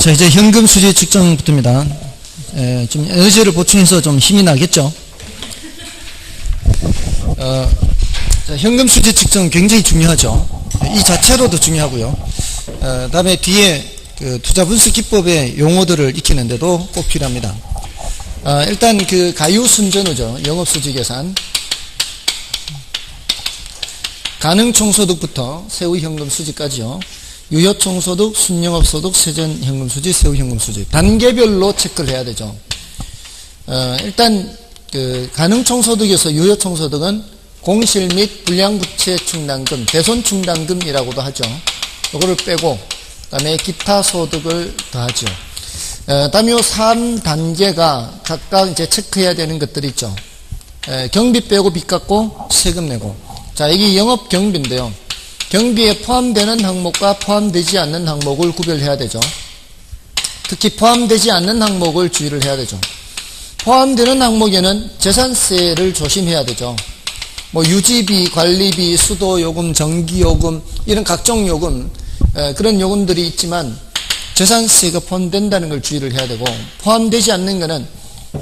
자, 이제 현금 수지 측정부터입니다. 좀 에너지를 보충해서 좀 힘이 나겠죠. 자, 현금 수지 측정 굉장히 중요하죠. 이 자체로도 중요하고요. 다음에 뒤에 그 투자 분석 기법의 용어들을 익히는데도 꼭 필요합니다. 일단 그 가유순전후죠. 영업수지 계산. 가능총소득부터 세후현금수지까지요. 유효총소득, 순영업소득, 세전현금수지, 세후현금수지. 단계별로 체크를 해야 되죠. 일단 그 가능총소득에서 유효총소득은 공실 및 불량부채 충당금, 대손충당금이라고도 하죠. 이거를 빼고 그다음에 기타 소득을 더하죠. 다음에 요 3단계가 각각 이제 체크해야 되는 것들이 있죠. 경비 빼고 빚 갚고 세금 내고. 자, 이게 영업 경비인데요. 경비에 포함되는 항목과 포함되지 않는 항목을 구별해야 되죠. 특히 포함되지 않는 항목을 주의를 해야 되죠. 포함되는 항목에는 재산세를 조심해야 되죠. 뭐 유지비, 관리비, 수도요금, 전기요금 이런 각종 요금, 그런 요금들이 있지만 재산세가 포함된다는 걸 주의를 해야 되고, 포함되지 않는 거는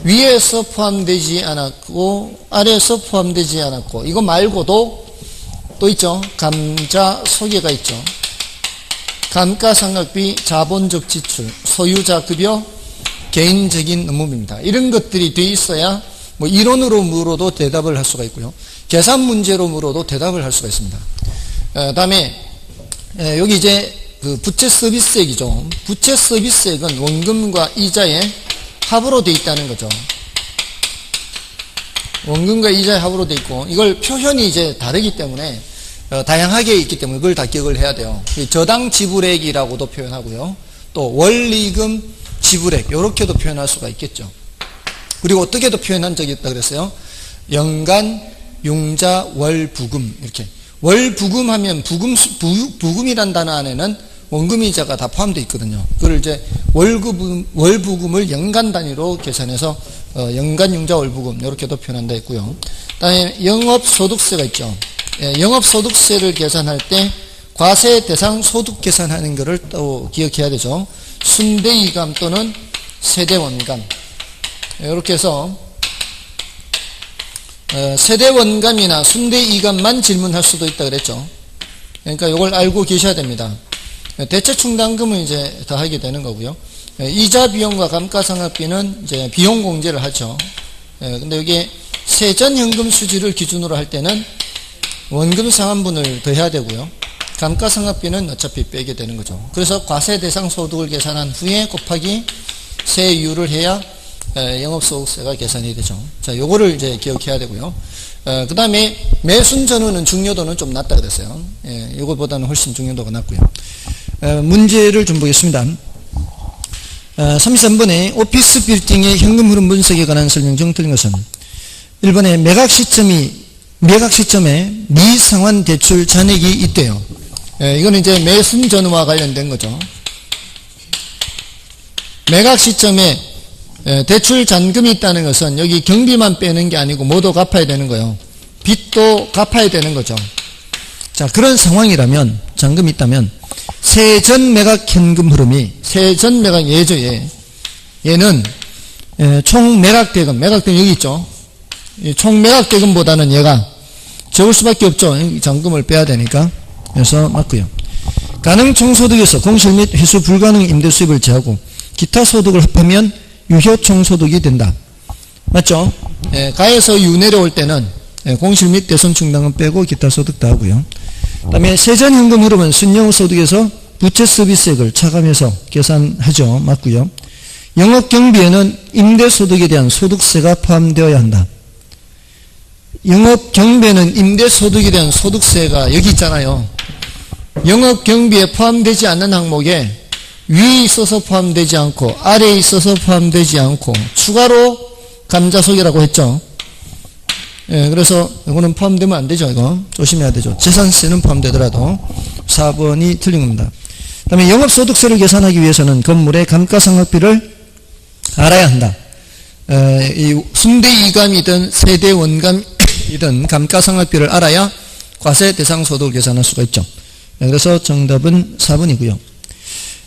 위에서 포함되지 않았고 아래에서 포함되지 않았고, 이거 말고도 또 있죠. 감자, 소개가 있죠. 감가상각비, 자본적 지출, 소유자 급여, 개인적인 의무입니다. 이런 것들이 돼 있어야 뭐 이론으로 물어도 대답을 할 수가 있고요. 계산 문제로 물어도 대답을 할 수가 있습니다. 다음에 여기 이제 그 부채 서비스액이죠. 부채 서비스액은 원금과 이자의 합으로 돼 있다는 거죠. 원금과 이자의 합으로 돼 있고, 이걸 표현이 이제 다르기 때문에 다양하게 있기 때문에 그걸 다 기억을 해야 돼요. 저당 지불액이라고도 표현하고요. 또 원리금 지불액 이렇게도 표현할 수가 있겠죠. 그리고 어떻게도 표현한 적이 있다 그랬어요. 연간 융자 월부금, 이렇게. 월부금하면 부금이란 단어 안에는 원금이자가 다 포함되어 있거든요. 그걸 이제 월부금을 연간 단위로 계산해서 연간 융자 월부금 이렇게도 표현한다 했고요. 그다음에 영업소득세가 있죠. 영업소득세를 계산할 때 과세 대상 소득 계산하는 것을 또 기억해야 되죠. 순대이감 또는 세대원감. 이렇게 해서 세대원감이나 순대이감만 질문할 수도 있다 그랬죠. 그러니까 이걸 알고 계셔야 됩니다. 대체충당금은 이제 더하게 되는 거고요. 이자 비용과 감가상각비는 이제 비용 공제를 하죠. 근데 여기에 세전현금 수지를 기준으로 할 때는 원금 상환분을 더해야 되고요. 감가상각비는 어차피 빼게 되는 거죠. 그래서 과세 대상 소득을 계산한 후에 곱하기 세율을 해야 영업소득세가 계산이 되죠. 자, 요거를 이제 기억해야 되고요. 그 다음에 매순 전후는 중요도는 좀 낮다 그랬어요. 요거보다는 훨씬 중요도가 낮고요. 문제를 좀 보겠습니다. 33번에 오피스 빌딩의 현금 흐름 분석에 관한 설명 중 틀린 것은 1번에 매각 시점에 미상환 대출 잔액이 있대요. 이거는 이제 매순 전후와 관련된 거죠. 매각 시점에 대출 잔금이 있다는 것은 여기 경비만 빼는 게 아니고 모두 갚아야 되는 거예요. 빚도 갚아야 되는 거죠. 자, 그런 상황이라면, 잔금이 있다면 세전 매각 현금 흐름이, 세전 매각 예죠. 얘는 총 매각 대금 여기 있죠. 총 매각 대금보다는 얘가 적을 수밖에 없죠. 잔금을 빼야 되니까. 그래서 맞고요. 가능총소득에서 공실 및 회수 불가능 임대 수입을 제하고 기타 소득을 합하면 유효총소득이 된다. 맞죠? 가에서 유 내려올 때는 공실 및 대손충당은 빼고 기타 소득 다 하고요. 그 다음에 세전현금 흐름은 순영소득에서 부채 서비스액을 차감해서 계산하죠. 맞고요. 영업경비에는 임대소득에 대한 소득세가 포함되어야 한다. 영업경비에는 임대소득에 대한 소득세가 여기 있잖아요. 영업경비에 포함되지 않는 항목에 위에 있어서 포함되지 않고 아래에 있어서 포함되지 않고 추가로 감자소개라고 했죠. 그래서 이거는 포함되면 안 되죠. 이거 조심해야 되죠. 재산세는 포함되더라도 4번이 틀린 겁니다. 그 다음에 영업소득세를 계산하기 위해서는 건물의 감가상각비를 알아야 한다. 이 순대이감이든 세대원감이든 감가상각비를 알아야 과세 대상 소득을 계산할 수가 있죠. 그래서 정답은 4번이고요.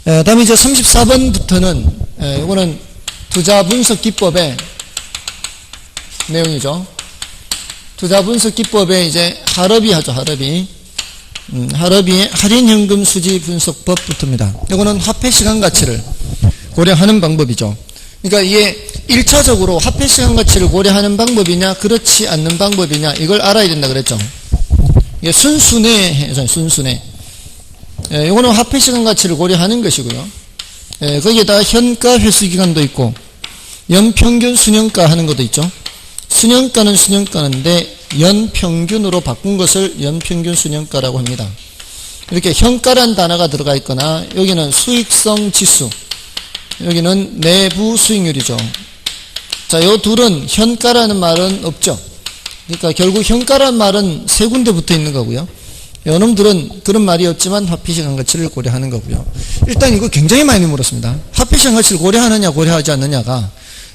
다음에 이제 34번부터는 이거는 투자 분석 기법의 내용이죠. 투자 분석 기법에 이제 하러비 하죠. 하러비의 할인현금 수지 분석법부터입니다. 이거는 화폐 시간 가치를 고려하는 방법이죠. 그러니까 이게 1차적으로 화폐 시간 가치를 고려하는 방법이냐 그렇지 않는 방법이냐 이걸 알아야 된다 그랬죠. 이게 순순해. 이거는 화폐 시간 가치를 고려하는 것이고요. 거기에다가 현가 회수 기간도 있고 연평균 수년가 하는 것도 있죠. 수년가는 수년가인데 연평균으로 바꾼 것을 연평균 수년가라고 합니다. 이렇게 현가란 단어가 들어가 있거나 여기는 수익성 지수, 여기는 내부 수익률이죠. 자, 요 둘은 현가라는 말은 없죠. 그러니까 결국 현가라는 말은 세 군데 붙어 있는 거고요. 요놈들은 그런 말이 없지만 화폐시간 가치를 고려하는 거고요. 일단 이거 굉장히 많이 물었습니다. 화폐시간 가치를 고려하느냐 고려하지 않느냐가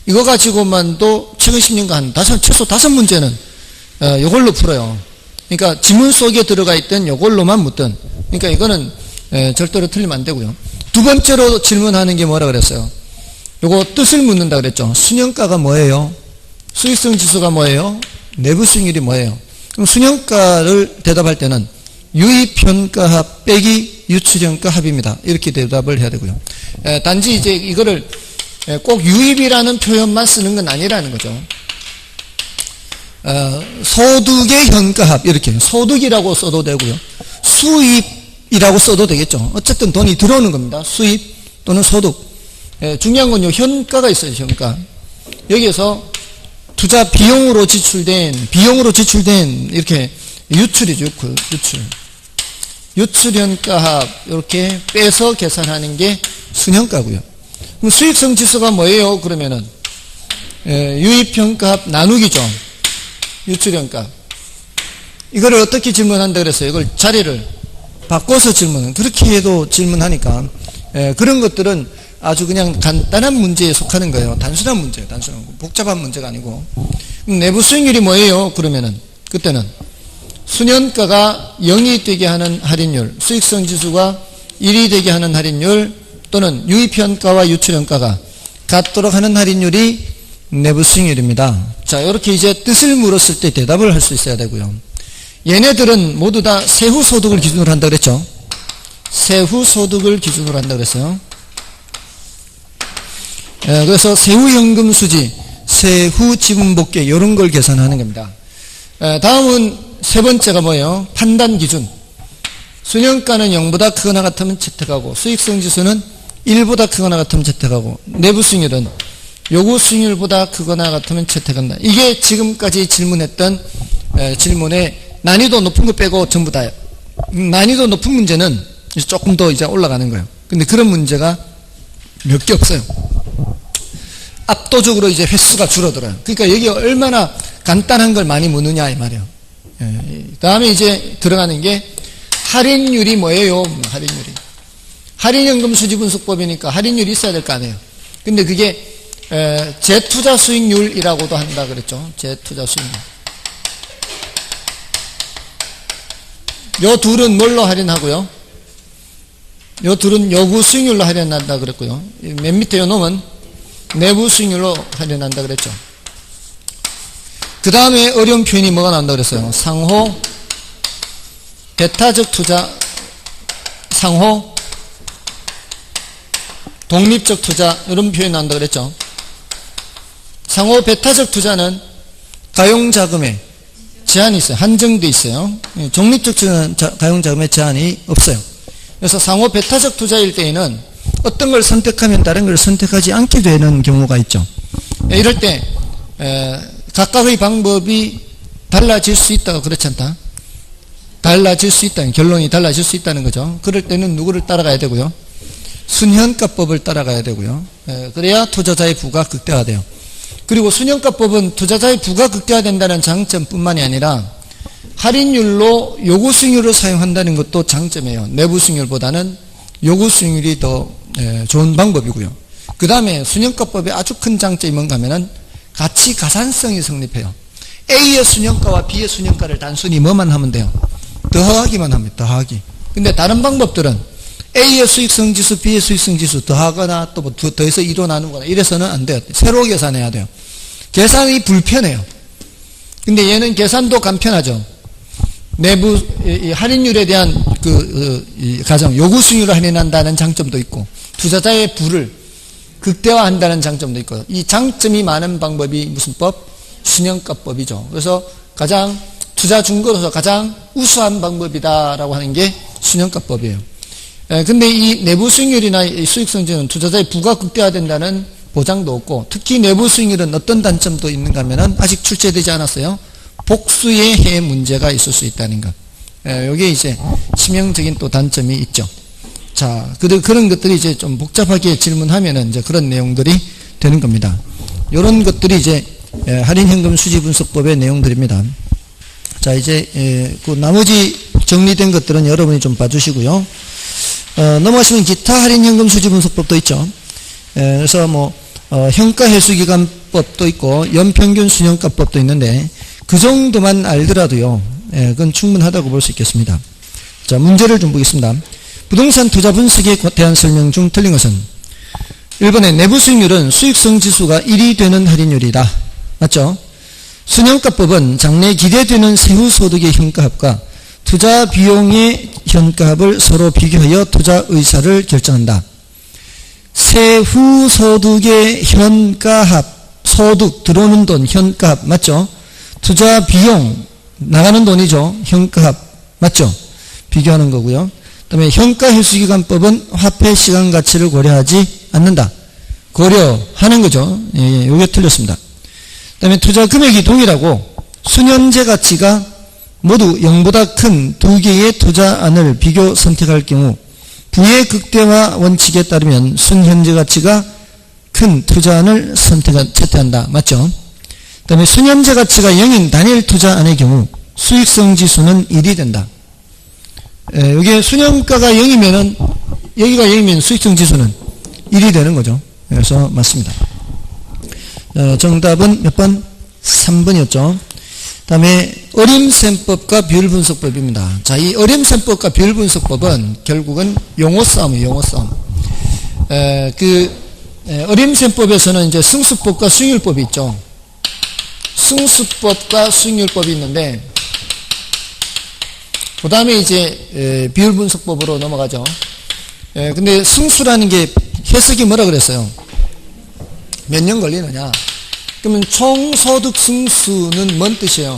이거 가지고만도 최근 10년간 최소 5문제는 요걸로 풀어요. 그러니까 지문 속에 들어가 있던 요걸로만 묻든, 그러니까 이거는 절대로 틀리면 안 되고요. 두 번째로 질문하는 게 뭐라 그랬어요? 요거 뜻을 묻는다 그랬죠. 수년가가 뭐예요? 수익성 지수가 뭐예요? 내부 수익률이 뭐예요? 그럼 수년가를 대답할 때는 유입현가합 빼기 유출현가 합입니다. 이렇게 대답을 해야 되고요. 단지 이제 이거를 꼭 유입이라는 표현만 쓰는 건 아니라는 거죠. 소득의 현가합, 이렇게 소득이라고 써도 되고요. 수입이라고 써도 되겠죠. 어쨌든 돈이 들어오는 겁니다. 수입 또는 소득. 중요한 건요, 현가가 있어요. 현가. 여기에서 투자 비용으로 지출된 이렇게 유출이죠. 유출현가합 이렇게 빼서 계산하는 게 순현가고요. 그럼 수익성 지수가 뭐예요? 그러면은 유입현가합 나누기죠. 유출현가. 이거를 어떻게 질문한다 그랬어요? 이걸 자리를 바꿔서 질문은 그렇게 해도 질문하니까 그런 것들은 아주 그냥 간단한 문제에 속하는 거예요. 단순한 문제예요. 복잡한 문제가 아니고. 내부 수익률이 뭐예요? 그러면은 그때는 수년가가 0이 되게 하는 할인율, 수익성 지수가 1이 되게 하는 할인율, 또는 유입현가와 유출현가가 같도록 하는 할인율이 내부 수익률입니다. 자, 이렇게 이제 뜻을 물었을 때 대답을 할 수 있어야 되고요. 얘네들은 모두 다 세후소득을 기준으로 한다 그랬죠. 세후소득을 기준으로 한다 그랬어요. 그래서 세후현금 수지, 세후지분복계 이런 걸 계산하는 겁니다. 다음은 세 번째가 뭐예요? 판단 기준. 수년가는 0보다 크거나 같으면 채택하고, 수익성 지수는 1보다 크거나 같으면 채택하고, 내부 수익률은 요구 수익률보다 크거나 같으면 채택한다. 이게 지금까지 질문했던 질문의 난이도 높은 거 빼고 전부 다예요. 난이도 높은 문제는 이제 조금 더 이제 올라가는 거예요. 근데 그런 문제가 몇 개 없어요. 압도적으로 이제 횟수가 줄어들어요. 그러니까 여기 얼마나 간단한 걸 많이 묻느냐 이 말이에요. 다음에 이제 들어가는 게 할인율이 뭐예요? 할인율이. 할인연금 수지분석법이니까 할인율이 있어야 될 거 아니에요. 근데 그게 재투자 수익률이라고도 한다 그랬죠. 재투자 수익률. 요 둘은 뭘로 할인하고요? 요 둘은 요구 수익률로 할인한다 그랬고요. 맨 밑에 요 놈은 내부 수익률로 할인한다 그랬죠. 그 다음에 어려운 표현이 뭐가 나온다 그랬어요? 상호, 배타적 투자, 상호, 독립적 투자 이런 표현이 나온다 그랬죠. 상호 배타적 투자는 가용자금에 제한이 있어요. 한정돼 있어요. 독립적 투자는 가용자금에 제한이 없어요. 그래서 상호 배타적 투자일 때에는 어떤 걸 선택하면 다른 걸 선택하지 않게 되는 경우가 있죠. 이럴 때 각각의 방법이 달라질 수 있다고 그렇지 않다. 달라질 수 있다는 결론이 달라질 수 있다는 거죠. 그럴 때는 누구를 따라가야 되고요. 순현가법을 따라가야 되고요. 그래야 투자자의 부가 극대화돼요. 그리고 순현가법은 투자자의 부가 극대화된다는 장점뿐만이 아니라 할인율로 요구 수익률을 사용한다는 것도 장점이에요. 내부 수익률보다는 요구 수익률이 더 좋은 방법이고요. 그 다음에 순현가법의 아주 큰 장점이 뭔가 하면은 가치 가산성이 성립해요. A의 순현가와 B의 순현가를 단순히 뭐만 하면 돼요? 더하기만 합니다. 더하기. 근데 다른 방법들은 A의 수익성지수, B의 수익성지수 더하거나 또 뭐 더해서 2로 나누거나 이래서는 안 돼요. 새로 계산해야 돼요. 계산이 불편해요. 근데 얘는 계산도 간편하죠. 내부 할인율에 대한 가정, 요구 수익률을 할인한다는 장점도 있고, 투자자의 부를 극대화한다는 장점도 있고, 이 장점이 많은 방법이 무슨 법? 순형가법이죠. 그래서 가장 투자 준거로서 가장 우수한 방법이다라고 하는 게 순형가법이에요. 근데 이 내부 수익률이나 이 수익성지는 투자자의 부가 극대화된다는 보장도 없고, 특히 내부 수익률은 어떤 단점도 있는가 하면은 아직 출제되지 않았어요. 복수의 해 문제가 있을 수 있다는 것. 이게 이제 치명적인 또 단점이 있죠. 자, 그런 것들이 이제 좀 복잡하게 질문하면은 이제 그런 내용들이 되는 겁니다. 이런 것들이 이제 할인현금 수지분석법의 내용들입니다. 자, 이제 그 나머지 정리된 것들은 여러분이 좀 봐주시고요. 넘어가시면 기타 할인현금 수지분석법도 있죠. 그래서 뭐 현가회수기간법도 있고 연평균 순형가법도 있는데 그 정도만 알더라도요, 그건 충분하다고 볼 수 있겠습니다. 자, 문제를 좀 보겠습니다. 부동산 투자 분석에 대한 설명 중 틀린 것은 1번에 내부 수익률은 수익성 지수가 1이 되는 할인율이다. 맞죠? 순형가법은 장래 기대되는 세후 소득의 현가합과 투자 비용의 현가합을 서로 비교하여 투자 의사를 결정한다. 세후 소득의 현가합, 소득, 들어오는 돈, 현가합, 맞죠? 투자 비용, 나가는 돈이죠. 현가합, 맞죠? 비교하는 거고요. 그 다음에 현가회수기간법은 화폐 시간 가치를 고려하지 않는다. 고려하는 거죠. 예, 이게 틀렸습니다. 그 다음에 투자 금액이 동일하고 순현재 가치가 모두 0보다 큰 두 개의 투자안을 비교 선택할 경우 부의 극대화 원칙에 따르면 순현재 가치가 큰 투자안을 채택한다. 맞죠? 그 다음에 순현재 가치가 0인 단일 투자안의 경우 수익성 지수는 1이 된다. 여기에 순형가가 0이면은, 여기가 0이면 수익성 지수는 1이 되는 거죠. 그래서 맞습니다. 정답은 몇 번? 3번이었죠. 그 다음에 어림셈법과 비율분석법입니다. 자, 이 어림셈법과 비율분석법은 결국은 용어 싸움이에요. 용어 싸움. 어림셈법에서는 이제 승수법과 수익률법이 있죠. 승수법과 수익률법이 있는데, 그 다음에 이제 비율분석법으로 넘어가죠. 근데 승수라는 게 해석이 뭐라 그랬어요? 몇 년 걸리느냐? 그러면 총소득 승수는 뭔 뜻이에요?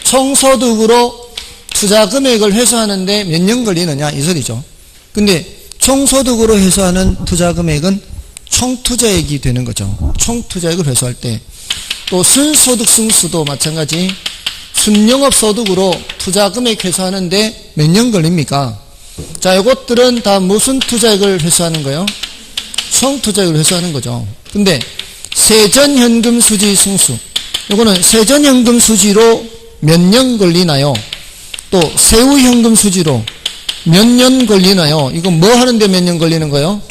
총소득으로 투자 금액을 회수하는데 몇 년 걸리느냐? 이 소리죠. 근데 총소득으로 회수하는 투자 금액은 총투자액이 되는 거죠. 총투자액을 회수할 때. 또 순소득 승수도 마찬가지. 순영업소득으로 투자 금액 회수하는데 몇 년 걸립니까? 자, 이것들은 다 무슨 투자액을 회수하는 거예요? 총투자액을 회수하는 거죠. 근데 세전현금 수지 승수, 이거는 세전현금 수지로 몇 년 걸리나요? 또 세후현금 수지로 몇 년 걸리나요? 이거 뭐 하는데 몇 년 걸리는 거예요?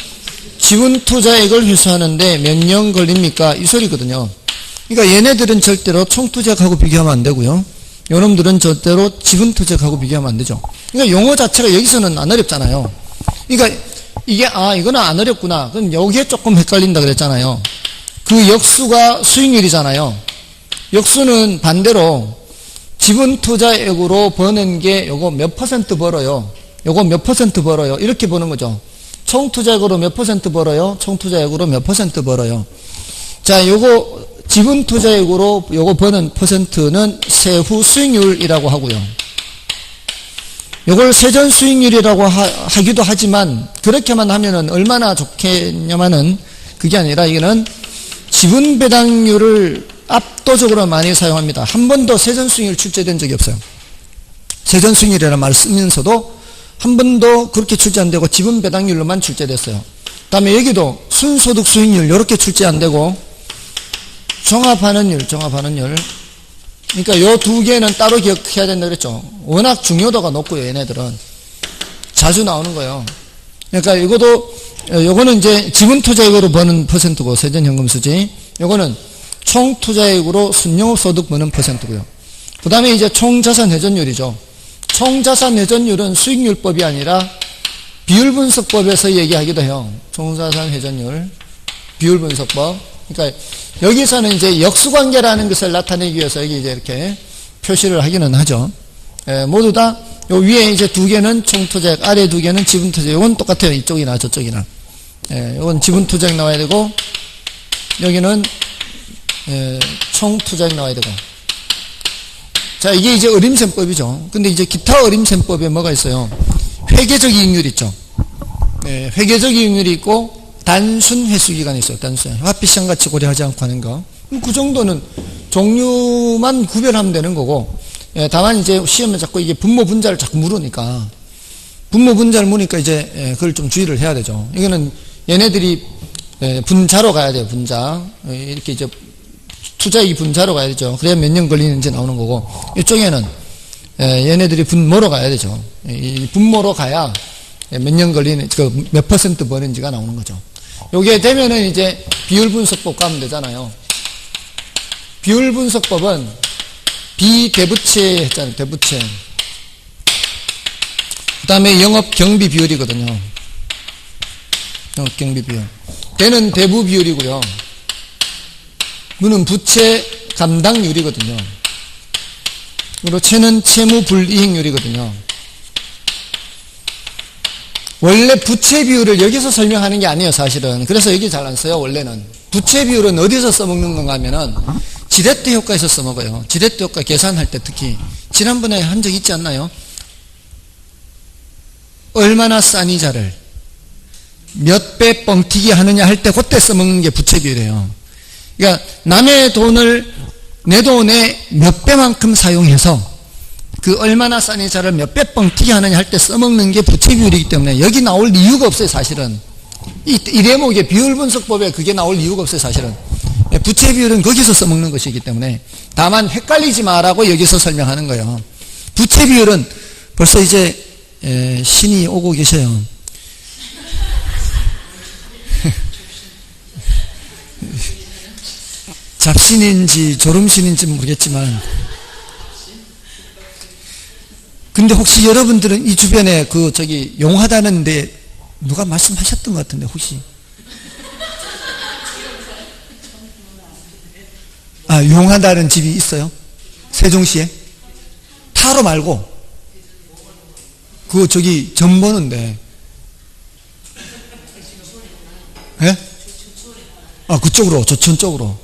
지분 투자액을 회수하는데 몇 년 걸립니까? 이 소리거든요. 그러니까 얘네들은 절대로 총투자액하고 비교하면 안 되고요. 요놈들은 절대로 지분투자액하고 비교하면 안 되죠. 그러니까 용어 자체가 여기서는 안 어렵잖아요. 그러니까 이게 이거는 안 어렵구나. 그럼 여기에 조금 헷갈린다 그랬잖아요. 그 역수가 수익률이잖아요. 역수는 반대로 지분투자액으로 버는 게 요거 몇 퍼센트 벌어요. 요거 몇 퍼센트 벌어요. 이렇게 보는 거죠. 총투자액으로 몇 퍼센트 벌어요. 총투자액으로 몇 퍼센트 벌어요. 자, 요거 지분투자액으로 요거 버는 퍼센트는 세후 수익률이라고 하고요. 요걸 세전 수익률이라고 하기도 하지만 그렇게만 하면은 얼마나 좋겠냐면은 그게 아니라 이거는 지분 배당률을 압도적으로 많이 사용합니다. 한 번도 세전 수익률 출제된 적이 없어요. 세전 수익률이라는 말을 쓰면서도 한 번도 그렇게 출제 안 되고 지분 배당률로만 출제됐어요. 다음에 여기도 순소득 수익률 이렇게 출제 안 되고 종합환원율. 그러니까 요 두 개는 따로 기억해야 된다 그랬죠. 워낙 중요도가 높고요, 얘네들은. 자주 나오는 거예요. 그러니까 요거는 이제 지분투자액으로 버는 퍼센트고, 세전현금수지. 요거는 총투자액으로 순영업소득 버는 퍼센트고요. 그 다음에 이제 총자산회전율이죠. 총자산회전율은 수익률법이 아니라 비율분석법에서 얘기하기도 해요. 총자산 회전율, 비율분석법. 그러니까 여기서는 이제 역수관계라는 것을 나타내기 위해서 여기 이제 이렇게 표시를 하기는 하죠. 모두 다 요 위에 이제 두 개는 총투자액, 아래 두 개는 지분투자액. 이건 똑같아요. 이쪽이나 저쪽이나. 이건 지분투자액 나와야 되고, 여기는 총투자액 나와야 되고. 자, 이게 이제 어림셈법이죠. 근데 이제 기타 어림셈법에 뭐가 있어요? 회계적 이익률 있죠. 회계적 이익률이 있고, 단순 회수기간이 있어요. 단순. 화폐시장 가치 고려하지 않고 하는 거. 그 정도는 종류만 구별하면 되는 거고, 다만 이제 시험에 자꾸 이게 분모 분자를 자꾸 물으니까, 분모 분자를 물으니까 이제 그걸 좀 주의를 해야 되죠. 이거는 얘네들이 분자로 가야 돼요. 분자. 이렇게 이제 투자액이 분자로 가야 되죠. 그래야 몇 년 걸리는지 나오는 거고, 이쪽에는 얘네들이 분모로 가야 되죠. 이 분모로 가야 몇 년 걸리는, 몇 퍼센트 버는지가 나오는 거죠. 요게 되면은 이제 비율분석법 가면 되잖아요. 비율분석법은 비대부채 했잖아요. 대부채. 그 다음에 영업경비 비율이거든요. 영업경비 비율. 대는 대부 비율이고요. 무는 부채 감당률이거든요. 그리고 채는 채무 불이익률이거든요. 원래 부채 비율을 여기서 설명하는 게 아니에요, 사실은. 그래서 여기 잘 안 써요, 원래는. 부채 비율은 어디서 써먹는 건가 하면은, 지렛대 효과에서 써먹어요. 지렛대 효과 계산할 때 특히. 지난번에 한 적 있지 않나요? 얼마나 싼 이자를 몇 배 뻥튀기 하느냐 할 때 그때 써먹는 게 부채 비율이에요. 그러니까 남의 돈을 내 돈의 몇 배만큼 사용해서 그 얼마나 싼 이자를 몇 배 뻥튀기 하느냐 할 때 써먹는 게 부채 비율이기 때문에 여기 나올 이유가 없어요, 사실은. 이 대목에 비율분석법에 그게 나올 이유가 없어요, 사실은. 부채 비율은 거기서 써먹는 것이기 때문에. 다만 헷갈리지 마라고 여기서 설명하는 거예요. 부채 비율은 벌써 이제 신이 오고 계셔요. 잡신인지 졸음신인지 모르겠지만, 근데 혹시 여러분들은 이 주변에 용하다는데 누가 말씀하셨던 것 같은데 혹시? 용하다는 집이 있어요? 세종시에? 타로 말고 그거 점 보는데. 예? 그쪽으로, 조천 쪽으로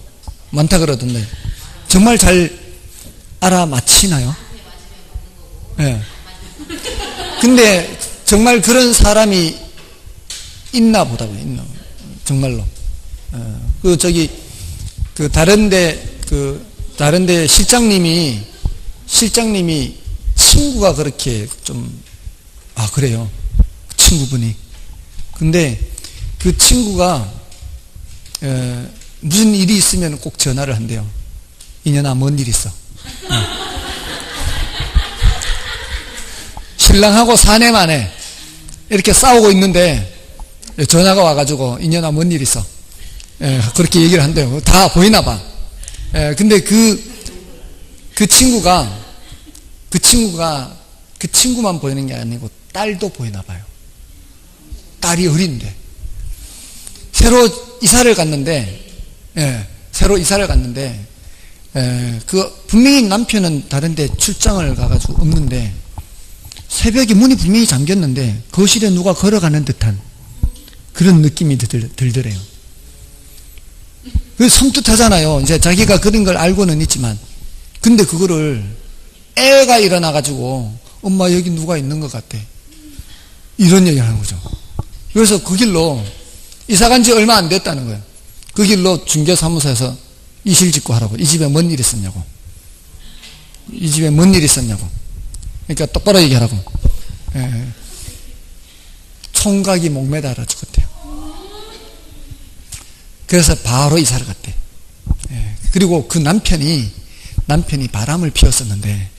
많다 그러던데 정말 잘 알아맞히나요? 예. 근데 정말 그런 사람이 있나 보다고요. 있나. 정말로. 다른데 실장님이 친구가 그렇게 그래요. 친구분이. 근데 그 친구가 무슨 일이 있으면 꼭 전화를 한대요. 이년아, 뭔 일 있어? 신랑하고 4년 만에 이렇게 싸우고 있는데 전화가 와가지고 이년아, 뭔 일 있어? 그렇게 얘기를 한대요. 다 보이나 봐. 근데 그 친구만 보이는 게 아니고 딸도 보이나 봐요. 딸이 어린데. 새로 이사를 갔는데, 분명히 남편은 다른데 출장을 가가지고 없는데, 새벽에 문이 분명히 잠겼는데, 거실에 누가 걸어가는 듯한 그런 느낌이 들더래요. 그 섬뜩하잖아요. 이제 자기가 그런 걸 알고는 있지만. 근데 그거를 애가 일어나가지고, 엄마 여기 누가 있는 것 같아. 이런 얘기를 하는 거죠. 그래서 그 길로 이사 간 지 얼마 안 됐다는 거예요. 그 길로 중개사무소에서 이실 짓고 하라고. 이 집에 뭔 일 있었냐고. 이 집에 뭔 일 있었냐고. 그러니까 똑바로 얘기하라고. 총각이 목매달아 죽었대요. 그래서 바로 이사를 갔대. 그리고 그 남편이 바람을 피웠었는데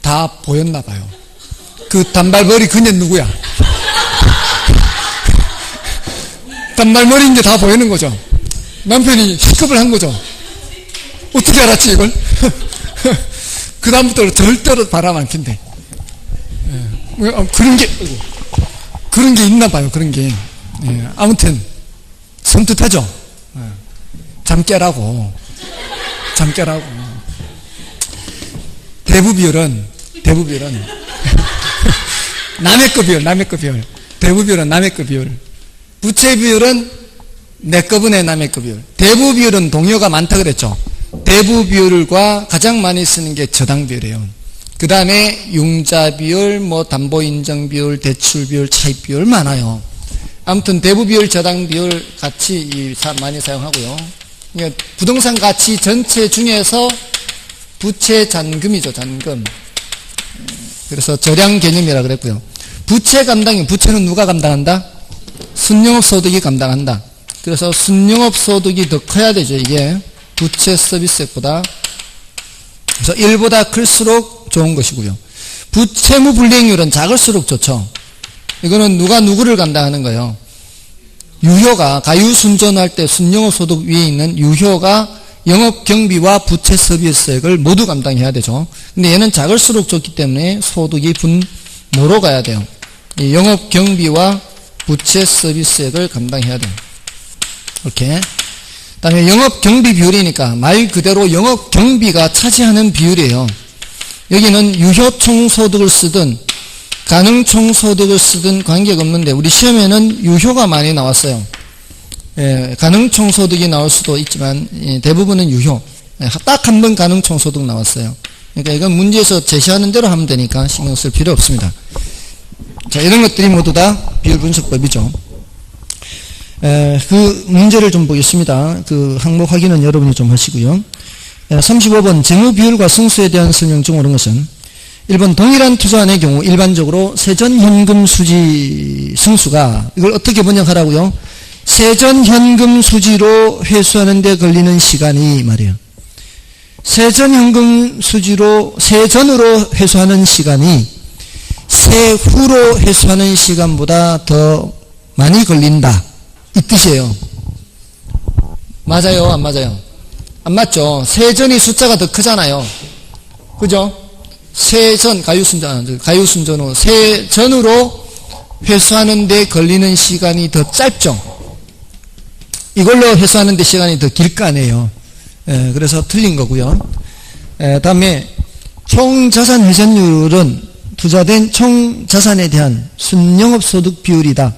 다 보였나 봐요. 그 단발머리 그녀 누구야? 단발머리인 게 다 보이는 거죠. 남편이 시급을 한 거죠. 어떻게 알았지 이걸? 그 다음부터 절대로 바람 안 핀대. 그런 게 그런 게 있나 봐요. 그런 게. 예, 아무튼 섬뜩하죠. 예, 잠 깨라고. 잠 깨라고. 대부 비율은 남의 거 비율. 대부 비율은 남의 거 비율. 부채 비율은 내 거분의 남의 거 비율. 대부 비율은 동요가 많다 그랬죠. 대부 비율과 가장 많이 쓰는 게 저당 비율이에요. 그 다음에 융자 비율, 뭐 담보 인정 비율, 대출 비율, 차입 비율 많아요. 아무튼 대부 비율, 저당 비율 같이 많이 사용하고요. 부동산 가치 전체 중에서 부채 잔금이죠, 잔금. 그래서 절양 개념이라 그랬고요. 부채 감당이, 부채는 누가 감당한다? 순영업 소득이 감당한다. 그래서 순영업 소득이 더 커야 되죠, 이게. 부채 서비스액보다. 그래서 1보다 클수록 좋은 것이고요. 부채무 불이행률은 작을수록 좋죠. 이거는 누가 누구를 감당하는 거예요? 유효가, 가유순전할 때 순영업 소득 위에 있는 유효가 영업 경비와 부채 서비스액을 모두 감당해야 되죠. 근데 얘는 작을수록 좋기 때문에 소득이 분모로 가야 돼요. 이 영업 경비와 부채 서비스액을 감당해야 돼요. 이렇게. 그 다음에 영업 경비 비율이니까 말 그대로 영업 경비가 차지하는 비율이에요. 여기는 유효 총소득을 쓰든 가능 총소득을 쓰든 관계가 없는데 우리 시험에는 유효가 많이 나왔어요. 예, 가능 총소득이 나올 수도 있지만 대부분은 유효. 딱 한 번 가능 총소득 나왔어요. 그러니까 이건 문제에서 제시하는 대로 하면 되니까 신경 쓸 필요 없습니다. 자, 이런 것들이 모두 다 비율 분석법이죠. 그 문제를 좀 보겠습니다. 그 항목 확인은 여러분이 좀 하시고요. 35번 재무 비율과 승수에 대한 설명 중 옳은 것은 1번 동일한 투자안의 경우 일반적으로 세전현금 수지 승수가 이걸 어떻게 번역하라고요? 세전현금 수지로 회수하는 데 걸리는 시간이 말이에요. 세전현금 수지로 세전으로 회수하는 시간이 세후로 회수하는 시간보다 더 많이 걸린다. 이 뜻이에요. 맞아요? 안 맞아요? 안 맞죠? 세전이 숫자가 더 크잖아요. 그죠? 세전, 가유순전 후 세전으로 회수하는 데 걸리는 시간이 더 짧죠? 이걸로 회수하는 데 시간이 더 길 거 아니에요. 그래서 틀린 거고요. 다음에 총자산 회전율은 투자된 총자산에 대한 순영업소득 비율이다.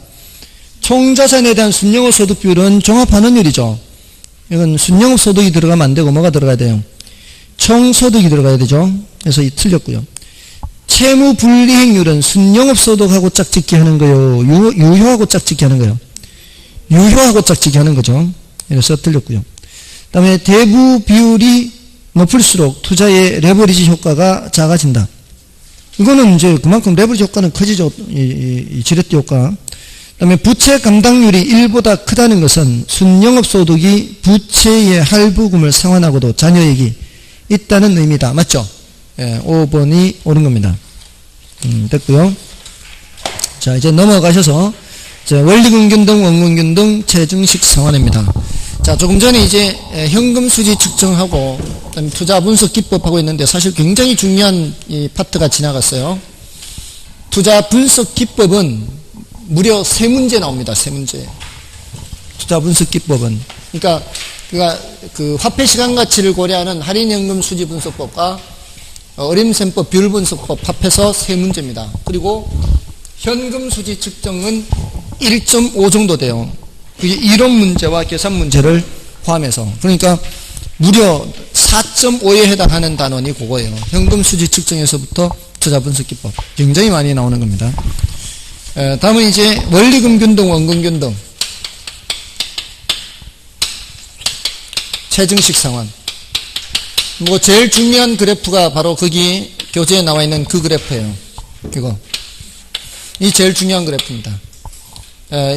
총자산에 대한 순영업소득 비율은 종합환원율이죠. 이건 순영업소득이 들어가면 안 되고 뭐가 들어가야 돼요? 총소득이 들어가야 되죠. 그래서 틀렸고요. 채무불이행률은 순영업소득하고 짝짓기 하는 거요. 유효하고 짝짓기 하는 거요. 유효하고 짝짓기 하는 거죠. 그래서 틀렸고요. 그 다음에 대부 비율이 높을수록 투자의 레버리지 효과가 작아진다. 이거는 이제 그만큼 레버리지 효과는 커지죠. 이 지렛대 효과. 그 다음에 부채 감당률이 1보다 크다는 것은 순영업소득이 부채의 할부금을 상환하고도 잔여액이 있다는 의미다. 맞죠? 5번이 옳은 겁니다. 됐고요. 자, 이제 넘어가셔서 원리금균 등 원금균 등 체증식 상환입니다. 자, 조금 전에 이제 현금 수지 측정하고 그다음에 투자 분석 기법하고 있는데 사실 굉장히 중요한 이 파트가 지나갔어요. 투자 분석 기법은 무려 3문제 나옵니다. 3문제. 투자 분석 기법은. 그러니까 그 화폐 시간 가치를 고려하는 할인연금 수지 분석법과 어림셈법 비율 분석법 합해서 3문제입니다. 그리고 현금 수지 측정은 1.5 정도 돼요. 그게 이론 문제와 계산 문제를 포함해서. 그러니까 무려 4.5에 해당하는 단원이 그거예요. 현금 수지 측정에서부터 투자 분석 기법. 굉장히 많이 나오는 겁니다. 다음은 이제 원리금균 등 원금균 등 체증식 상환. 뭐 제일 중요한 그래프가 바로 거기 교재에 나와 있는 그 그래프예요. 이거. 이 제일 중요한 그래프입니다.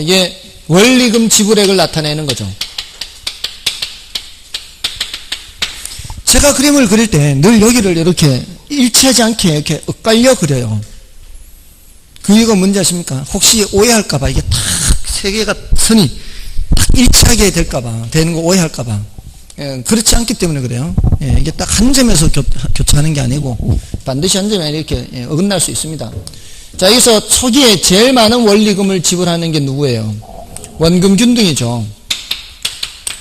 이게 원리금 지불액을 나타내는 거죠. 제가 그림을 그릴 때 늘 여기를 이렇게 일치하지 않게 이렇게 엇갈려 그려요. 그 이유가 뭔지 아십니까? 혹시 오해할까봐 이게 딱 세 개가 선이 딱 일치하게 될까봐, 되는 거 오해할까봐. 그렇지 않기 때문에 그래요. 이게 딱 한 점에서 교차하는 게 아니고 반드시 한 점에 이렇게 어긋날 수 있습니다. 자, 자, 여기서 초기에 제일 많은 원리금을 지불하는 게 누구예요? 원금 균등이죠.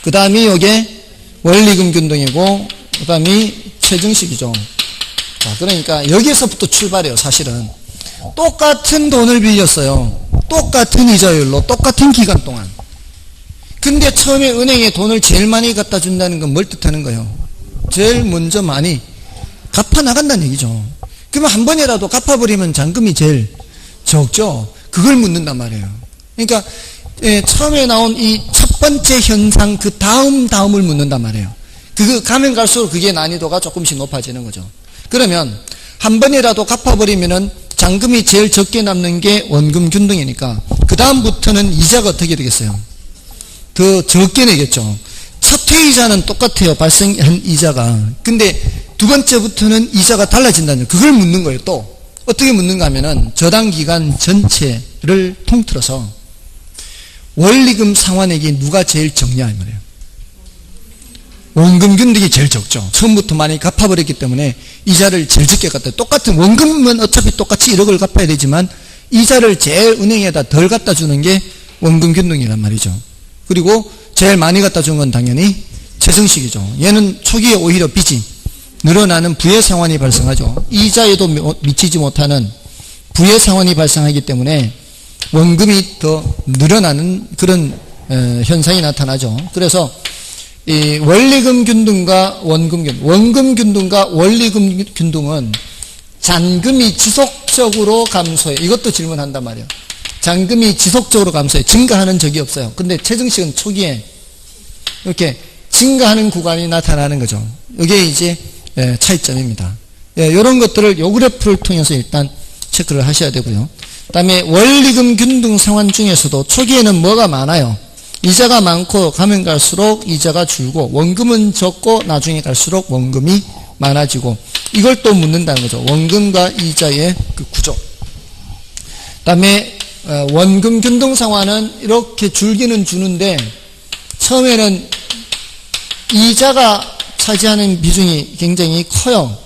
그 다음이 요게 원리금 균등이고, 그 다음이 최증식이죠. 자, 그러니까 여기서부터 출발해요, 사실은. 똑같은 돈을 빌렸어요. 똑같은 이자율로, 똑같은 기간 동안. 근데 처음에 은행에 돈을 제일 많이 갖다 준다는 건 뭘 뜻하는 거예요? 제일 먼저 많이 갚아 나간다는 얘기죠. 그러면 한 번이라도 갚아버리면 잔금이 제일 적죠. 그걸 묻는단 말이에요. 그러니까 처음에 나온 이 첫 번째 현상 그 다음을 묻는단 말이에요. 그거 가면 갈수록 그게 난이도가 조금씩 높아지는 거죠. 그러면 한 번이라도 갚아버리면은 잔금이 제일 적게 남는 게 원금 균등이니까 그 다음부터는 이자가 어떻게 되겠어요? 더 적게 내겠죠. 첫 회이자는 똑같아요. 발생한 이자가. 근데 두 번째부터는 이자가 달라진다는 그걸 묻는 거예요. 또 어떻게 묻는가 하면은 저당 기간 전체를 통틀어서 원리금 상환액이 누가 제일 적냐 이 말이에요. 원금 균등이 제일 적죠. 처음부터 많이 갚아버렸기 때문에 이자를 제일 적게 갖다. 똑같은 원금은 어차피 똑같이 1억을 갚아야 되지만 이자를 제일 은행에다 덜 갖다 주는 게 원금 균등이란 말이죠. 그리고 제일 많이 갖다 준 건 당연히 최증식이죠. 얘는 초기에 오히려 빚이 늘어나는 부의 상환이 발생하죠. 이자에도 미치지 못하는 부의 상환이 발생하기 때문에 원금이 더 늘어나는 그런 현상이 나타나죠. 그래서 이 원리금 균등과 원금 균등과 원리금 균등은 잔금이 지속적으로 감소해. 이것도 질문한단 말이에요. 잔금이 지속적으로 감소해. 증가하는 적이 없어요. 근데 최증식은 초기에 이렇게 증가하는 구간이 나타나는 거죠. 이게 이제 차이점입니다. 이런 것들을 요 그래프를 통해서 일단 체크를 하셔야 되고요. 그 다음에 원리금 균등 상환 중에서도 초기에는 뭐가 많아요? 이자가 많고 가면 갈수록 이자가 줄고 원금은 적고 나중에 갈수록 원금이 많아지고 이걸 또 묻는다는 거죠. 원금과 이자의 그 구조. 그 다음에 원금 균등 상환은 이렇게 줄기는 주는데 처음에는 이자가 차지하는 비중이 굉장히 커요.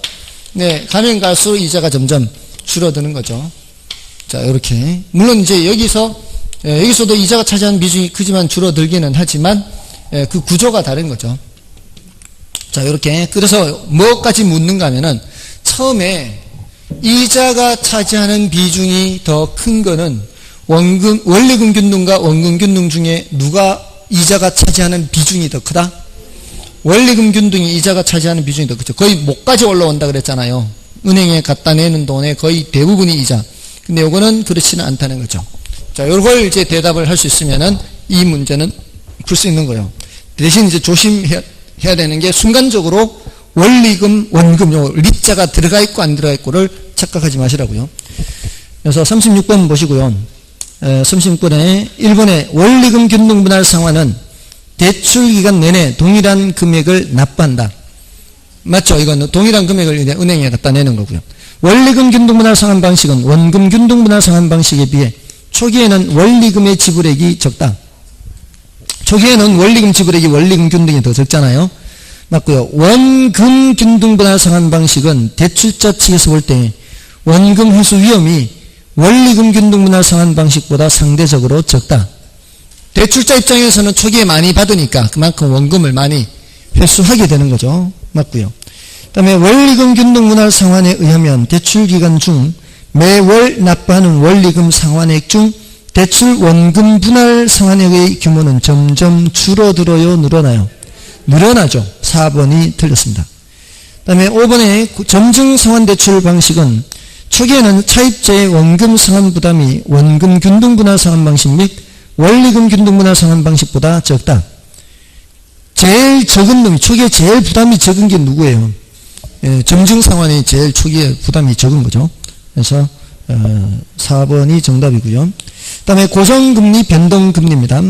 네, 가면 갈수록 이자가 점점 줄어드는 거죠. 자, 이렇게. 물론 이제 여기서도 이자가 차지하는 비중이 크지만 줄어들기는 하지만 그 구조가 다른 거죠. 자, 이렇게. 그래서 뭐까지 묻는가 하면은 처음에 이자가 차지하는 비중이 더 큰 거는 원리금 균등과 원금 균등 중에 누가 이자가 차지하는 비중이 더 크다? 원리금 균등이 이자가 차지하는 비중이 더 크죠. 거의 목까지 올라온다 그랬잖아요. 은행에 갖다 내는 돈의 거의 대부분이 이자. 근데 요거는 그렇지는 않다는 거죠. 자, 요걸 이제 대답을 할 수 있으면은 이 문제는 풀 수 있는 거예요. 대신 이제 조심해야 되는 게 순간적으로 원리금, 원금, 요 리자가 들어가 있고 안 들어가 있고를 착각하지 마시라고요. 그래서 36번 보시고요. 36번에 1번에 원리금 균등 분할 상환은 대출 기간 내내 동일한 금액을 납부한다. 맞죠? 이건 동일한 금액을 은행에 갖다 내는 거고요. 원리금 균등 분할 상환 방식은 원금 균등 분할 상환 방식에 비해 초기에는 원리금의 지불액이 적다. 초기에는 원리금 지불액이 원리금 균등이 더 적잖아요. 맞고요. 원금 균등 분할 상환 방식은 대출자 측에서 볼 때 원금 회수 위험이 원리금 균등 분할 상환 방식보다 상대적으로 적다. 대출자 입장에서는 초기에 많이 받으니까 그만큼 원금을 많이 회수하게 되는 거죠. 맞고요. 그 다음에 원리금 균등 분할 상환에 의하면 대출 기간 중 매월 납부하는 원리금 상환액 중 대출 원금 분할 상환액의 규모는 점점 줄어들어요, 늘어나요? 늘어나죠. 4번이 틀렸습니다. 그 다음에 5번에 점증 상환 대출 방식은 초기에는 차입자의 원금 상환 부담이 원금 균등 분할 상환 방식 및 원리금 균등 분할 상환 방식보다 적다. 제일 적은 놈이 초기에 제일 부담이 적은 게 누구예요? 점증 상환이 제일 초기에 부담이 적은 거죠. 그래서 4번이 정답이고요. 그 다음에 고정금리 변동금리입니다.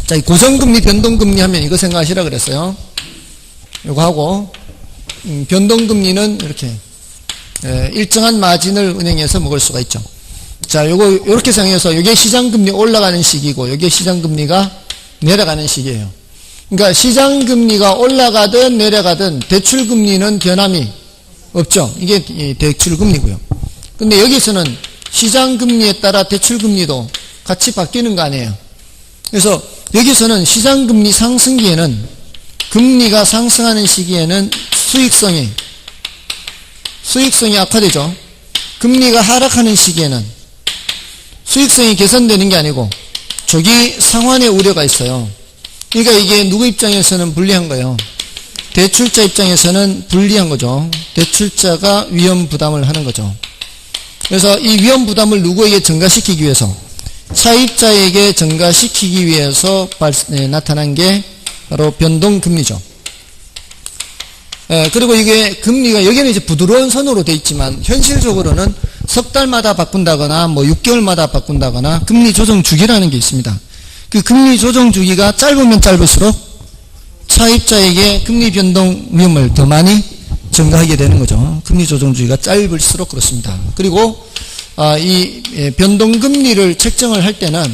자, 이 고정금리 변동금리 하면 이거 생각하시라 그랬어요. 이거 하고 변동금리는 이렇게 일정한 마진을 은행에서 먹을 수가 있죠. 자, 요거 이렇게 생각해서 이게 시장금리 올라가는 시기고 이게 시장금리가 내려가는 시기예요. 그러니까 시장금리가 올라가든 내려가든 대출금리는 변함이 없죠. 이게 대출금리고요. 근데 여기서는 시장금리에 따라 대출금리도 같이 바뀌는 거 아니에요. 그래서 여기서는 시장금리 상승기에는, 금리가 상승하는 시기에는 수익성이 악화되죠. 금리가 하락하는 시기에는 수익성이 개선되는 게 아니고 조기 상환의 우려가 있어요. 그러니까 이게 누구 입장에서는 불리한 거예요. 대출자 입장에서는 불리한 거죠. 대출자가 위험 부담을 하는 거죠. 그래서 이 위험 부담을 누구에게 증가시키기 위해서, 차입자에게 증가시키기 위해서 나타난 게 바로 변동금리죠. 그리고 이게 금리가 여기는 이제 부드러운 선으로 돼 있지만 현실적으로는 석 달마다 바꾼다거나 6개월마다 바꾼다거나 금리 조정 주기라는 게 있습니다. 그 금리 조정 주기가 짧으면 짧을수록 차입자에게 금리 변동 위험을 더 많이 증가하게 되는 거죠. 금리 조정 주기가 짧을수록 그렇습니다. 그리고 이 변동금리를 책정을 할 때는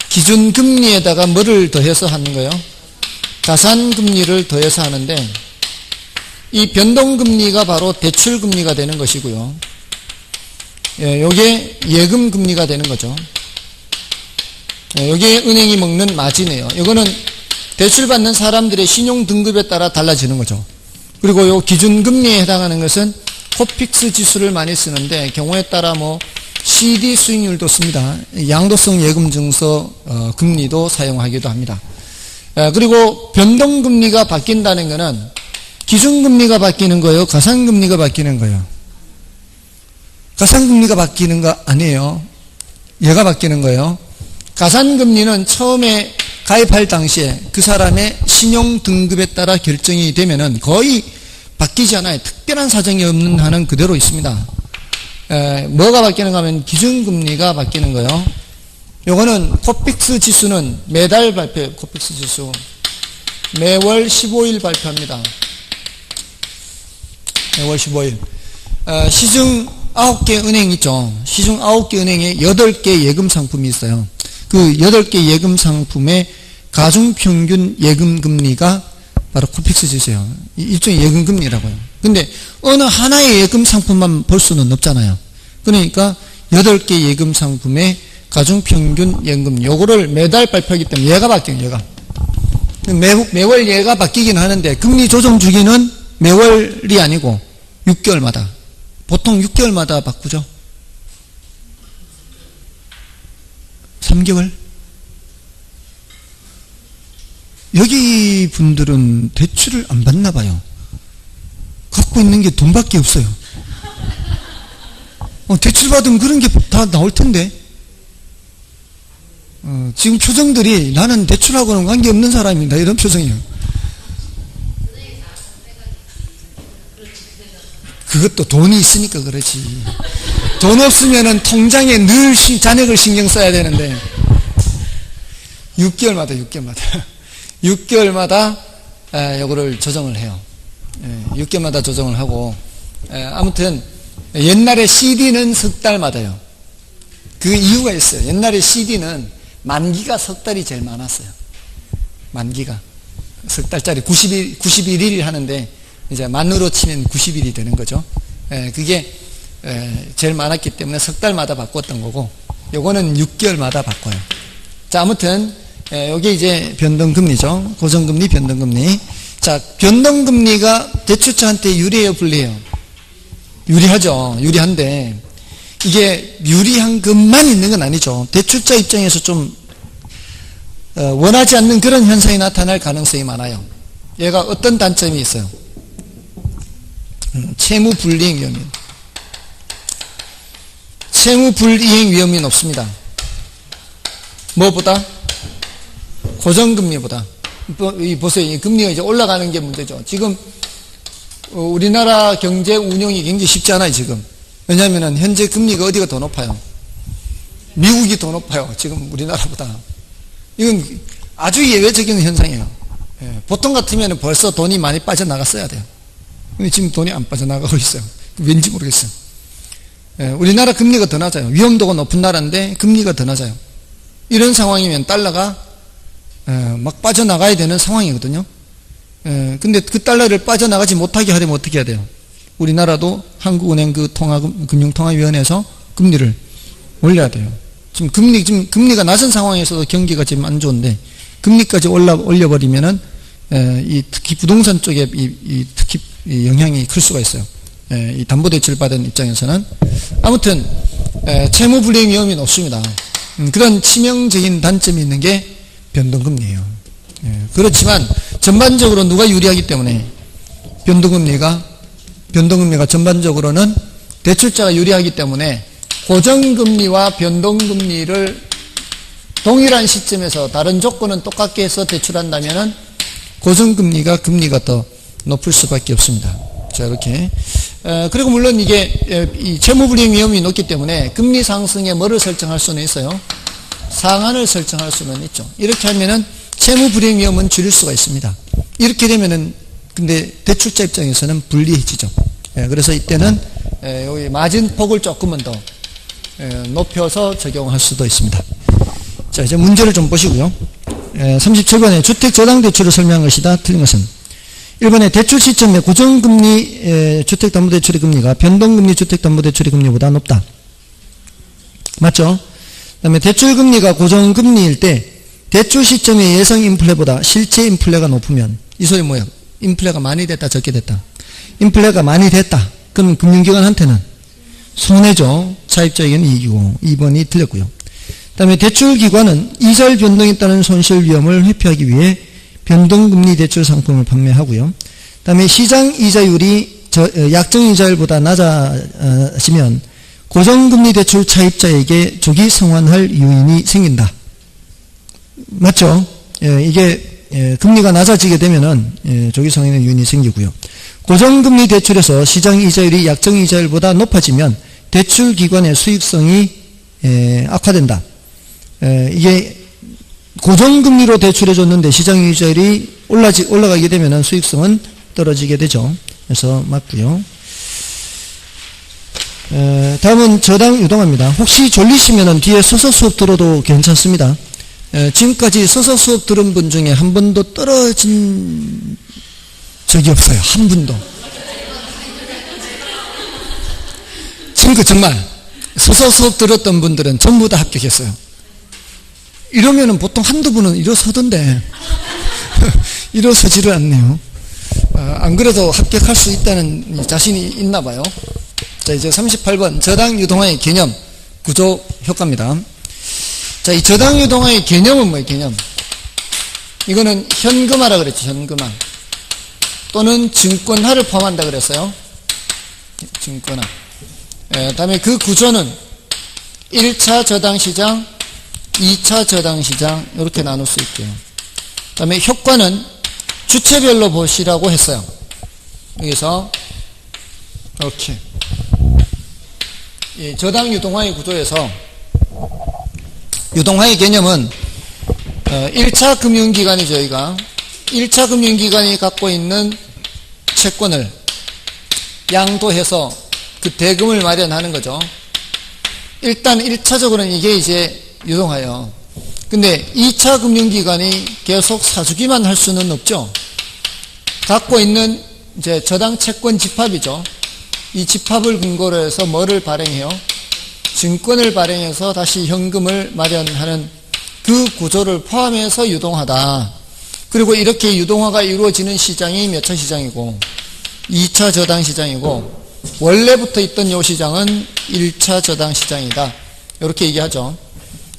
기준금리에다가 뭐를 더해서 하는 거예요? 가산금리를 더해서 하는데, 이 변동금리가 바로 대출금리가 되는 것이고요. 요게 예금금리가 되는 거죠. 요게 은행이 먹는 마진이에요. 이거는 대출받는 사람들의 신용등급에 따라 달라지는 거죠. 그리고 요 기준금리에 해당하는 것은 코픽스 지수를 많이 쓰는데, 경우에 따라 CD 수익률도 씁니다. 양도성 예금증서 금리도 사용하기도 합니다. 그리고 변동금리가 바뀐다는 것은 기준금리가 바뀌는 거예요? 가산금리가 바뀌는 거예요? 가산금리가 바뀌는 거 아니에요. 얘가 바뀌는 거예요. 가산금리는 처음에 가입할 당시에 그 사람의 신용등급에 따라 결정이 되면은 거의 바뀌지 않아요. 특별한 사정이 없는 한은 그대로 있습니다. 뭐가 바뀌는가 하면 기준금리가 바뀌는 거예요. 요거는 코픽스 지수는 매달 발표해요. 코픽스 지수. 매월 15일 발표합니다. 매월 15일. 시중 9개 은행 있죠. 시중 9개 은행에 8개 예금 상품이 있어요. 그 8개 예금 상품의 가중평균 예금금리가 바로 코픽스 지수예요. 일종의 예금금리라고요. 근데 어느 하나의 예금 상품만 볼 수는 없잖아요. 그러니까 8개 예금 상품의 가중평균 예금금리, 요거를 매달 발표하기 때문에 얘가 바뀌어요. 얘가. 매월 얘가 바뀌긴 하는데 금리 조정 주기는 매월이 아니고 6개월마다. 보통 6개월마다 바꾸죠. 3개월? 여기 분들은 대출을 안 받나 봐요. 갖고 있는 게 돈밖에 없어요. 대출 받으면 그런 게 다 나올 텐데. 지금 표정들이 나는 대출하고는 관계없는 사람입니다. 이런 표정이에요. 그것도 돈이 있으니까 그렇지. 돈 없으면은 통장에 늘 잔액을 신경 써야 되는데. 6개월마다 요거를 조정을 해요. 6개월마다 조정을 하고, 아무튼 옛날에 CD는 석 달마다요. 그 이유가 있어요. 옛날에 CD는 만기가 석 달이 제일 많았어요. 만기가 석 달짜리 91일 하는데 이제 만으로 치면 90일이 되는 거죠. 그게 제일 많았기 때문에 석 달마다 바꿨던 거고, 요거는 6개월마다 바꿔요. 자, 아무튼 요게 이제 변동금리죠. 고정금리, 변동금리. 자, 변동금리가 대출자한테 유리해요, 불리해요? 유리하죠. 유리한데 이게 유리한 것만 있는 건 아니죠. 대출자 입장에서 좀 원하지 않는 그런 현상이 나타날 가능성이 많아요. 얘가 어떤 단점이 있어요? 채무불이행 위험이. 채무불이행 위험이 높습니다. 뭐보다? 고정금리보다. 보세요. 이 금리가 이제 올라가는 게 문제죠. 지금 우리나라 경제 운영이 굉장히 쉽지 않아요, 지금. 왜냐하면 현재 금리가 어디가 더 높아요? 미국이 더 높아요, 지금 우리나라보다. 이건 아주 예외적인 현상이에요. 보통 같으면 벌써 돈이 많이 빠져나갔어야 돼요. 근데 지금 돈이 안 빠져나가고 있어요. 왠지 모르겠어요. 우리나라 금리가 더 낮아요. 위험도가 높은 나라인데 금리가 더 낮아요. 이런 상황이면 달러가 막 빠져나가야 되는 상황이거든요. 근데 그 달러를 빠져나가지 못하게 하려면 어떻게 해야 돼요? 우리나라도 한국은행 그 금융통화위원회에서 금리를 올려야 돼요. 지금 금리가 낮은 상황에서도 경기가 지금 안 좋은데 금리까지 올려버리면은 특히 부동산 쪽에 특히 영향이 클 수가 있어요. 이 담보대출 받은 입장에서는 아무튼 채무 불이행 위험이 높습니다. 그런 치명적인 단점이 있는 게 변동금리예요. 그렇지만 전반적으로 누가 유리하기 때문에 변동금리가 전반적으로는 대출자가 유리하기 때문에 고정금리와 변동금리를 동일한 시점에서 다른 조건은 똑같게 해서 대출한다면은 고정금리가 금리가 더 높을 수밖에 없습니다. 자, 이렇게. 그리고 물론 이게 이 채무불이행 위험이 높기 때문에 금리 상승에 뭐를 설정할 수는 있어요? 상한을 설정할 수는 있죠. 이렇게 하면은 채무불이행 위험은 줄일 수가 있습니다. 이렇게 되면은 근데 대출자 입장에서는 불리해지죠. 그래서 이때는 여기 마진폭을 조금은 더 높여서 적용할 수도 있습니다. 자, 이제 문제를 좀 보시고요. 37번에 주택저당대출을 설명한 것이다. 틀린 것은 1번에 대출 시점에 고정금리 주택담보대출의 금리가 변동금리 주택담보대출의 금리보다 높다. 맞죠? 그 다음에 대출금리가 고정금리일 때 대출 시점의 예상 인플레보다 실제 인플레가 높으면 이 소리 뭐예요? 인플레가 많이 됐다 적게 됐다. 인플레가 많이 됐다. 그럼 금융기관한테는 손해죠. 차입자에게는 이익이고 2번이 틀렸고요. 그 다음에 대출기관은 이자율 변동에 따른 손실 위험을 회피하기 위해 변동금리 대출 상품을 판매하고요. 그 다음에 시장 이자율이 약정 이자율보다 낮아지면 고정금리 대출 차입자에게 조기 상환할 요인이 생긴다. 맞죠? 이게 금리가 낮아지게 되면은 조기 상환의 요인이 생기고요. 고정금리 대출에서 시장 이자율이 약정 이자율보다 높아지면 대출 기관의 수익성이 악화된다. 이게 고정금리로 대출해 줬는데 시장 이자율이 올라가게 되면 수익성은 떨어지게 되죠. 그래서 맞고요. 다음은 저당 유동화입니다. 혹시 졸리시면 뒤에 서서 수업 들어도 괜찮습니다. 지금까지 서서 수업 들은 분 중에 한 번도 떨어진 적이 없어요. 한 분도. 정말 서서 수업 들었던 분들은 전부 다 합격했어요. 이러면은 보통 한두 분은 일어서던데 일어서지를 않네요. 안 그래도 합격할 수 있다는 자신이 있나 봐요. 자, 이제 38번 저당 유동화의 개념 구조 효과입니다. 자, 이 저당 유동화의 개념은 뭐예요? 개념. 이거는 현금화라 그랬죠. 현금화 또는 증권화를 포함한다 그랬어요. 증권화. 다음에 그 구조는 1차 저당시장 2차 저당시장 이렇게 나눌 수 있고요. 그 다음에 효과는 주체별로 보시라고 했어요. 여기서 이렇게 이 저당 유동화의 구조에서 유동화의 개념은 1차 금융기관이죠. 여기가 1차 금융기관이 갖고 있는 채권을 양도해서 그 대금을 마련하는 거죠. 일단 1차적으로는 이게 이제 유동화예요. 근데 2차 금융기관이 계속 사주기만 할 수는 없죠. 갖고 있는 이제 저당 채권 집합이죠. 이 집합을 근거로 해서 뭐를 발행해요? 증권을 발행해서 다시 현금을 마련하는 그 구조를 포함해서 유동화다. 그리고 이렇게 유동화가 이루어지는 시장이 몇 차 시장이고 2차 저당 시장이고 원래부터 있던 요 시장은 1차 저당 시장이다. 이렇게 얘기하죠.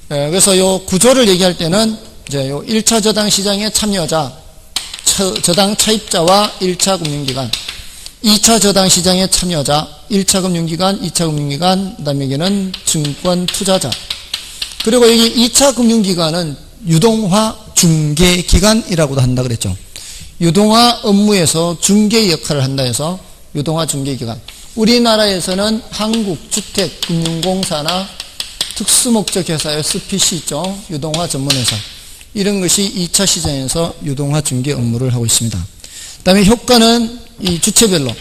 그래서 요 구조를 얘기할 때는 이제 요 1차 저당 시장에 참여자, 저당 차입자와 1차 금융기관, 2차 저당 시장에 참여자, 1차 금융기관, 2차 금융기관, 그 다음에 여기는 증권 투자자. 그리고 여기 2차 금융기관은 유동화 중개기관이라고도 한다 그랬죠. 유동화 업무에서 중개 역할을 한다 해서 유동화 중개기관. 우리나라에서는 한국주택금융공사나 특수목적회사 SPC 있죠. 유동화 전문회사. 이런 것이 2차 시장에서 유동화 중개 업무를 하고 있습니다. 그 다음에 효과는 이 주체별로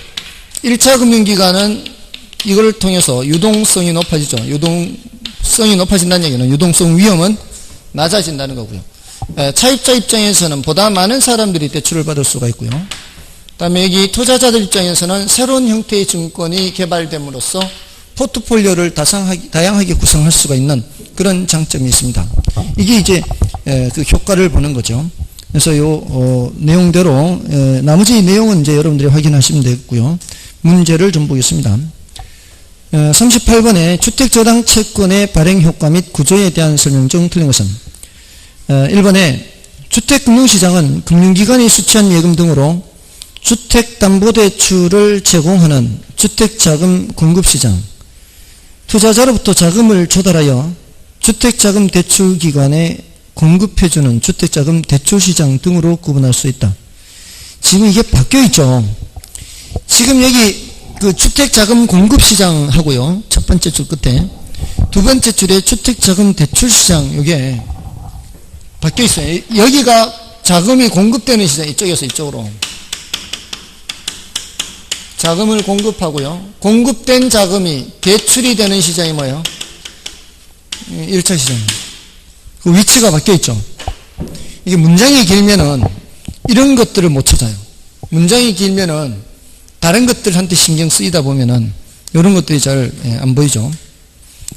1차 금융기관은 이걸 통해서 유동성이 높아지죠. 유동성이 높아진다는 얘기는 유동성 위험은 낮아진다는 거고요. 차입자 입장에서는 보다 많은 사람들이 대출을 받을 수가 있고요. 그 다음에 여기 투자자들 입장에서는 새로운 형태의 증권이 개발됨으로써 포트폴리오를 다양하게 구성할 수가 있는 그런 장점이 있습니다. 이게 이제 그 효과를 보는 거죠. 그래서 요 내용대로 나머지 내용은 이제 여러분들이 확인하시면 되겠고요. 문제를 좀 보겠습니다. 38번에 주택저당 채권의 발행 효과 및 구조에 대한 설명 중 틀린 것은 1번에 주택금융시장은 금융기관이 수취한 예금 등으로 주택담보대출을 제공하는 주택자금 공급시장, 투자자로부터 자금을 조달하여 주택자금 대출기관에 공급해주는 주택자금 대출시장 등으로 구분할 수 있다. 지금 이게 바뀌어있죠. 지금 여기 그 주택자금 공급시장하고요, 첫 번째 줄 끝에 두 번째 줄에 주택자금 대출시장, 이게 바뀌어있어요. 여기가 자금이 공급되는 시장, 이쪽에서 이쪽으로 자금을 공급하고요, 공급된 자금이 대출이 되는 시장이 뭐예요? 1차 시장입니다. 그 위치가 바뀌어있죠. 이게 문장이 길면은 이런 것들을 못 찾아요. 문장이 길면은 다른 것들한테 신경 쓰이다 보면은 이런 것들이 잘 안 보이죠.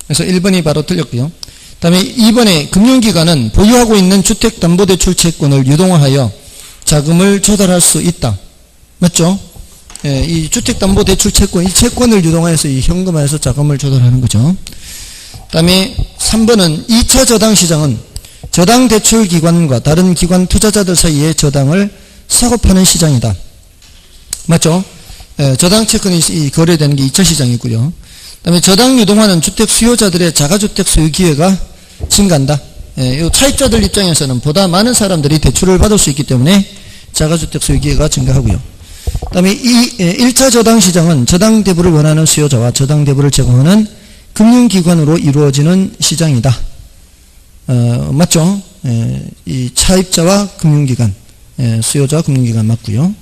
그래서 1번이 바로 틀렸고요. 그 다음에 2번에 금융기관은 보유하고 있는 주택담보대출 채권을 유동화하여 자금을 조달할 수 있다. 맞죠? 이 주택담보대출 채권, 이 채권을 유동화해서 이 현금화해서 자금을 조달하는 거죠. 그 다음에 3번은 2차 저당시장은 저당대출기관과 다른 기관 투자자들 사이에 저당을 사고 파는 시장이다. 맞죠? 저당채권이 거래되는 게 2차 시장이고요. 그 다음에 저당 유동화는 주택 수요자들의 자가주택 소유 기회가 증가한다. 이 차입자들 입장에서는 보다 많은 사람들이 대출을 받을 수 있기 때문에 자가주택 소유 기회가 증가하고요. 그 다음에 이 1차 저당시장은 저당대부를 원하는 수요자와 저당대부를 제공하는 금융기관으로 이루어지는 시장이다. 맞죠? 이 차입자와 금융기관, 수요자와 금융기관 맞고요.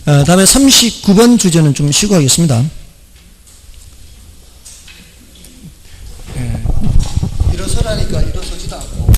다음에 39번 주제는 좀 쉬고 하겠습니다. 일어서라니까 일어서지도 않고